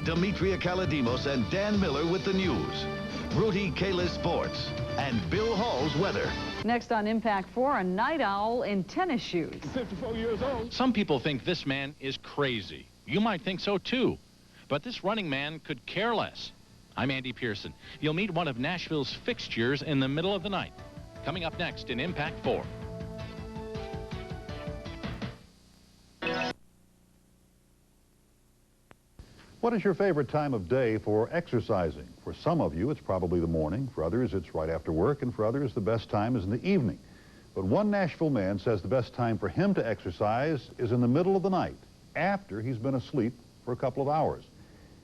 Demetria Kaladimos and Dan Miller with the news. Rudy Kalis sports. And Bill Hall's weather. Next on Impact 4, a night owl in tennis shoes. 54 years old. Some people think this man is crazy. You might think so too. But this running man could care less. I'm Andy Pearson. You'll meet one of Nashville's fixtures in the middle of the night. Coming up next in Impact 4. What is your favorite time of day for exercising? For some of you, it's probably the morning. For others, it's right after work. And for others, the best time is in the evening. But one Nashville man says the best time for him to exercise is in the middle of the night, after he's been asleep for a couple of hours.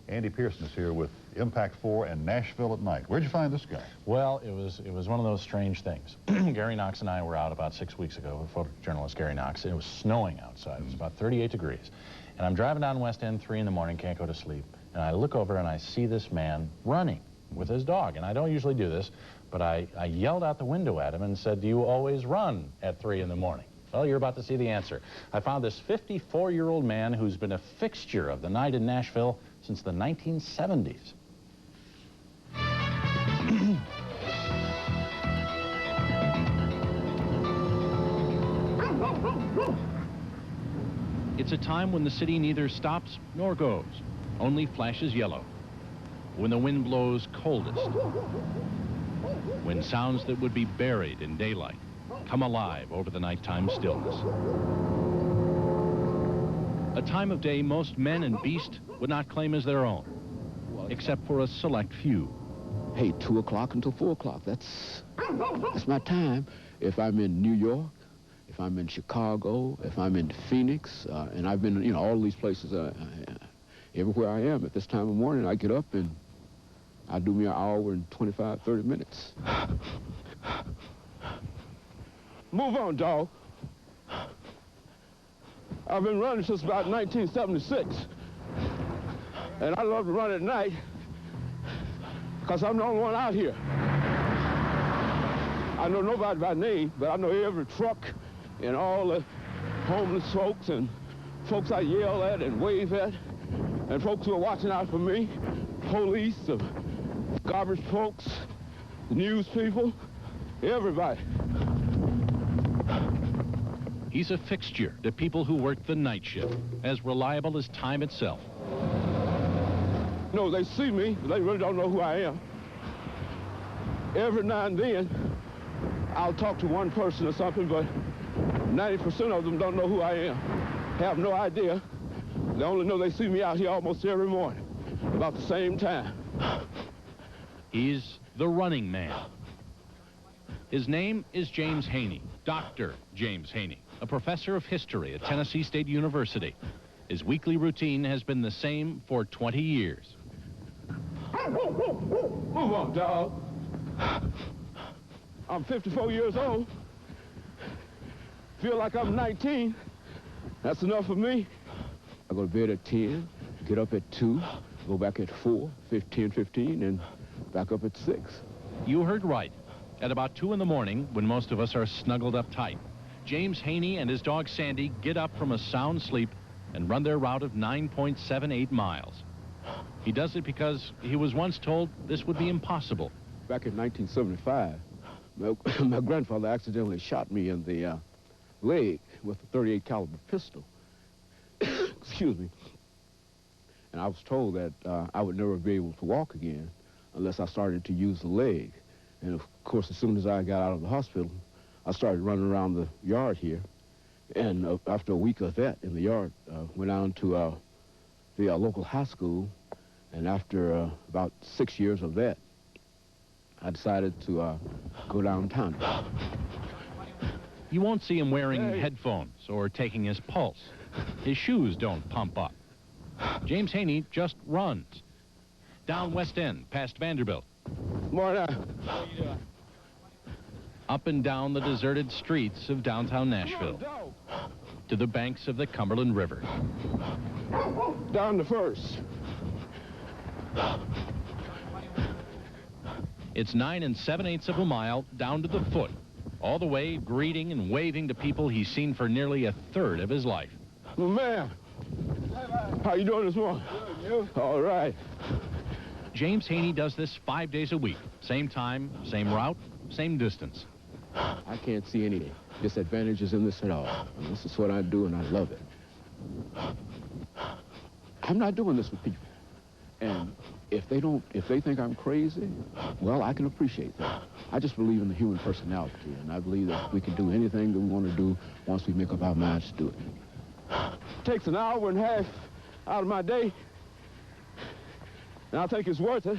Andy Pearson is here with Impact 4 and Nashville at Night. Where'd you find this guy? Well, it was one of those strange things. Gary Knox and I were out about 6 weeks ago with photojournalist Gary Knox. It was snowing outside. It was about 38 degrees. And I'm driving down West End 3 in the morning, can't go to sleep. And I look over and I see this man running with his dog. And I don't usually do this, but I yelled out the window at him and said, "Do you always run at 3 in the morning?" Well, you're about to see the answer. I found this 54-year-old man who's been a fixture of the night in Nashville since the 1970s. It's a time when the city neither stops nor goes, only flashes yellow. When the wind blows coldest. When sounds that would be buried in daylight come alive over the nighttime stillness. A time of day most men and beast would not claim as their own, except for a select few. Hey, 2 o'clock until 4 o'clock, that's my time. If I'm in New York, if I'm in Chicago, if I'm in Phoenix, and I've been, all these places, everywhere I am at this time of morning, I get up and I do me an hour and 25, 30 minutes. Move on, dog. I've been running since about 1976. And I love to run at night because I'm the only one out here. I know nobody by name, but I know every truck and all the homeless folks and folks I yell at and wave at and folks who are watching out for me, police, the garbage folks, the news people, everybody. He's a fixture to people who work the night shift, as reliable as time itself. No, they see me, but they really don't know who I am. Every now and then, I'll talk to one person or something, but 90% of them don't know who I am, have no idea. They only know they see me out here almost every morning, about the same time. He's the running man. His name is James Drjhaney, Dr. James Drjhaney, a professor of history at Tennessee State University. His weekly routine has been the same for 20 years. Move on, dog. I'm 54 years old. Feel like I'm 19. That's enough for me. I go to bed at 10, get up at 2, go back at 4, 15, and back up at 6. You heard right. At about 2 in the morning, when most of us are snuggled up tight, James Drjhaney and his dog Sandy get up from a sound sleep and run their route of 9.78 miles. He does it because he was once told this would be impossible. Back in 1975, my grandfather accidentally shot me in the leg with a .38 caliber pistol. Excuse me. And I was told that I would never be able to walk again unless I started to use the leg. And of course, as soon as I got out of the hospital, I started running around the yard here. And after a week of that in the yard, went down to the local high school. And after about 6 years of that, I decided to go downtown. You won't see him wearing headphones or taking his pulse. His shoes don't pump up. James Drjhaney just runs. Down West End, past Vanderbilt. Morning. Up and down the deserted streets of downtown Nashville. To the banks of the Cumberland River. Down to First. It's 9 7/8 of a mile down to the foot, all the way greeting and waving to people he's seen for nearly a third of his life. Well, man, how you doing this morning? All right. James Haney does this 5 days a week. Same time, same route, same distance. I can't see any disadvantages in this at all. And this is what I do, and I love it. I'm not doing this with people. And if they think I'm crazy, well, I can appreciate that. I just believe in the human personality, and I believe that we can do anything that we want to do once we make up our minds to do it. It takes an hour and a half out of my day, and I think it's worth it.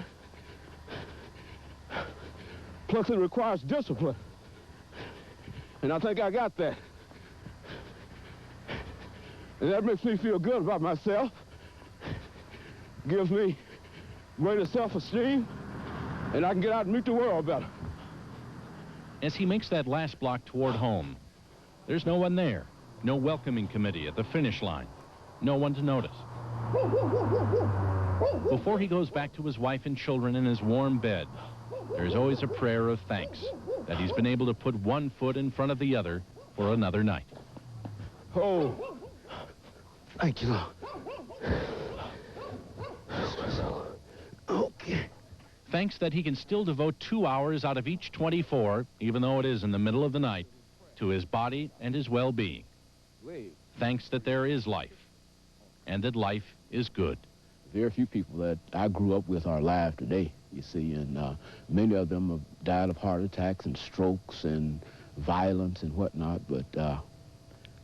Plus, it requires discipline, and I think I got that. And that makes me feel good about myself. Gives me greater self-esteem, and I can get out and meet the world better. As he makes that last block toward home, there's no one there. No welcoming committee at the finish line. No one to notice. Before he goes back to his wife and children in his warm bed, there's always a prayer of thanks that he's been able to put one foot in front of the other for another night. Oh, thank you, Lord. Okay. Thanks that he can still devote 2 hours out of each 24, even though it is in the middle of the night, to his body and his well-being. Thanks that there is life, and that life is good. Very few people that I grew up with are alive today, you see, and many of them have died of heart attacks and strokes and violence and whatnot, but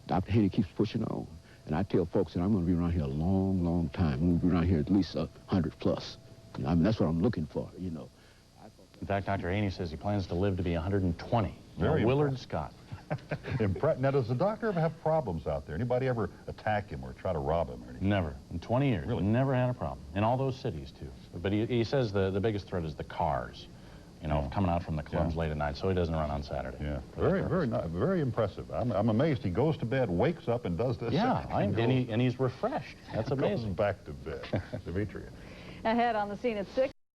Dr. Haney keeps pushing on. And I tell folks that I'm going to be around here a long, long time. I'm going to be around here at least 100 plus. I mean, that's what I'm looking for, you know. In fact, Dr. Haney says he plans to live to be 120. Very Willard Scott. Now, does the doctor ever have problems out there? Anybody ever attack him or try to rob him or anything? Never. In 20 years. Really? Never had a problem. In all those cities, too. But he says the biggest threat is the cars. You know, coming out from the clubs late at night, so he doesn't run on Saturday. Yeah, very impressive. I'm amazed. He goes to bed, wakes up, and does this. Yeah, and he's refreshed. That's amazing. Goes back to bed. Demetria. Ahead on the scene at 6.